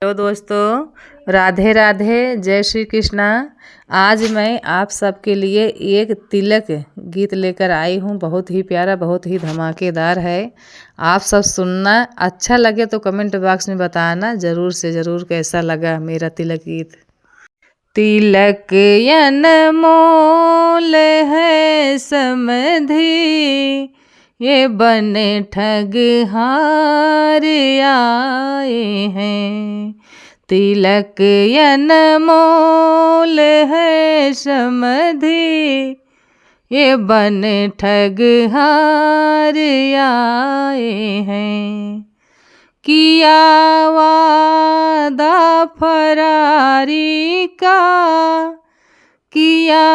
Hello दोस्तों, राधे राधे, जय श्री कृष्णा। आज मैं आप सबके लिए एक तिलक गीत लेकर आई हूँ। बहुत ही प्यारा, बहुत ही धमाकेदार है। आप सब सुनना। अच्छा लगे तो कमेंट बॉक्स में बताना ज़रूर से ज़रूर कैसा लगा मेरा तिलक गीत। तिलक अनमोल है समधि, ये बने ठग हार आए हैं। तिलक अनमोल है समधि, ये बने ठग हार आए हैं। किया वादा फरारी का, किया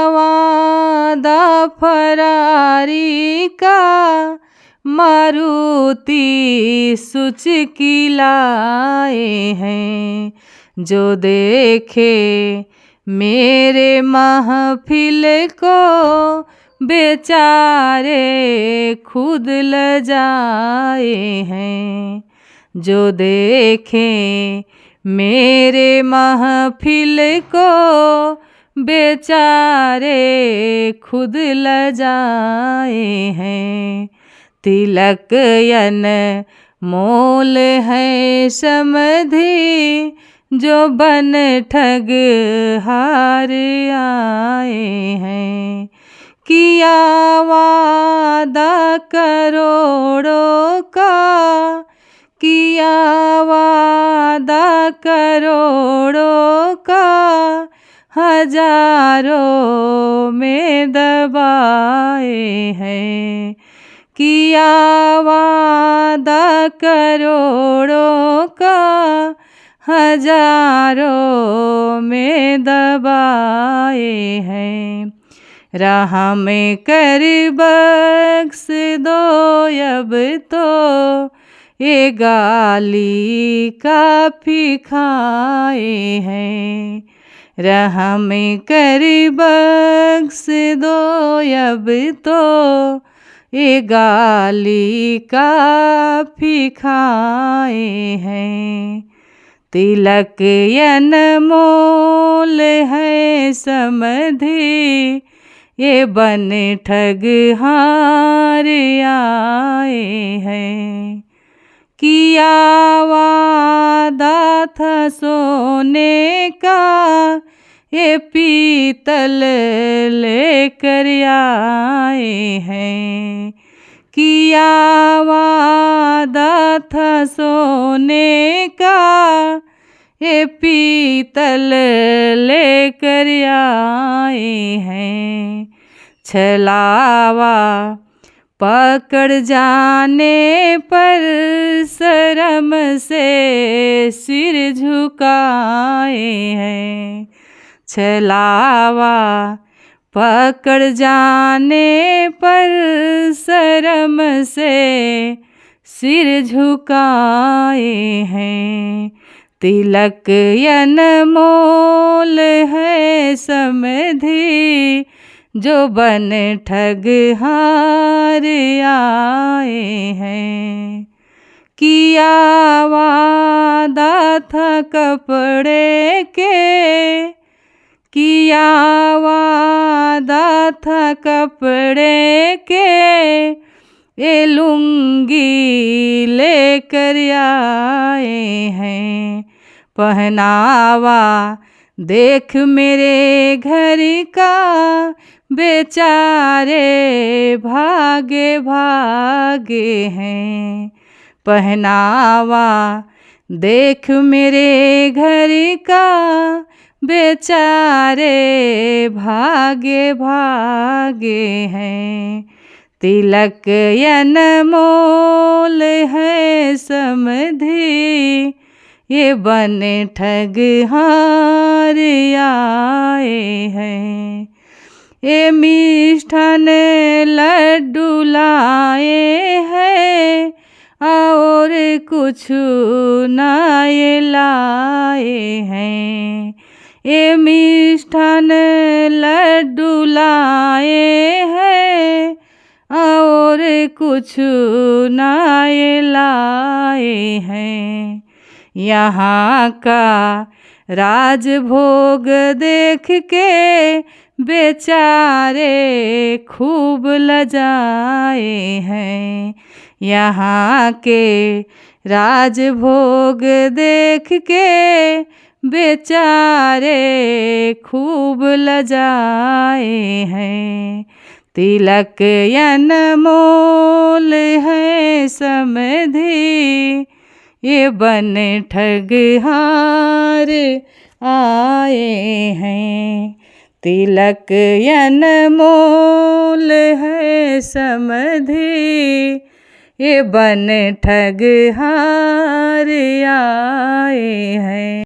वादा फरारी का, मारुति सुजुकी लाए हैं। जो देखे मेरे महफिल को, बेचारे खुद लजाए हैं। जो देखे मेरे महफिल को, बेचारे खुद लजाए हैं। तिलक अनमोल है समधि, जो बन ठग हार आए हैं। किया वादा करोड़ों का, किया वादा करोड़ों का, हजारों में दबाए हैं। किया वादा करोड़ों का, हजारों में दबाए हैं। राह में कर बख्श दो अब तो, ये गाली काफी खाए हैं। राह में कर बख्श दो अब तो, ये गाली काफी खाए हैं। तिलक अनमोल है समधि, ये बन ठग हार आए हैं। किया वादा था सोने का, ये पीतल लेकर आए हैं। किया वादा था सोने का, ये पीतल लेकर आए हैं। छलावा पकड़ जाने पर, शर्म से सिर झुकाए हैं। छलावा पकड़ जाने पर, शर्म से सिर झुकाए हैं। तिलक अनमोल है समधि, जो बन ठग हार आए हैं। किया वादा था कपड़े के, किया वादा था कपड़े के, ये लुंगी लेकर आए हैं। पहनावा देख मेरे घर का, बेचारे भागे भागे हैं। पहनावा देख मेरे घर का, बेचारे भागे भागे हैं। तिलक अनमोल है समधि, ये बन ठग हार आए हैं। ये मिष्ठान लड्डू लाए हैं, और कुछ ना ये लाए हैं। ये मिष्ठान लड्डू लाए हैं, और कुछ ना ये लाए हैं। यहाँ का राजभोग देख के बेचारे खूब लजाए हैं। यहाँ के राजभोग देख के बेचारे खूब लजाए हैं। तिलक अनमोल है समधि, ये बन ठग हार आए हैं। तिलक अनमोल है समधि, ये बन ठग हार आए हैं।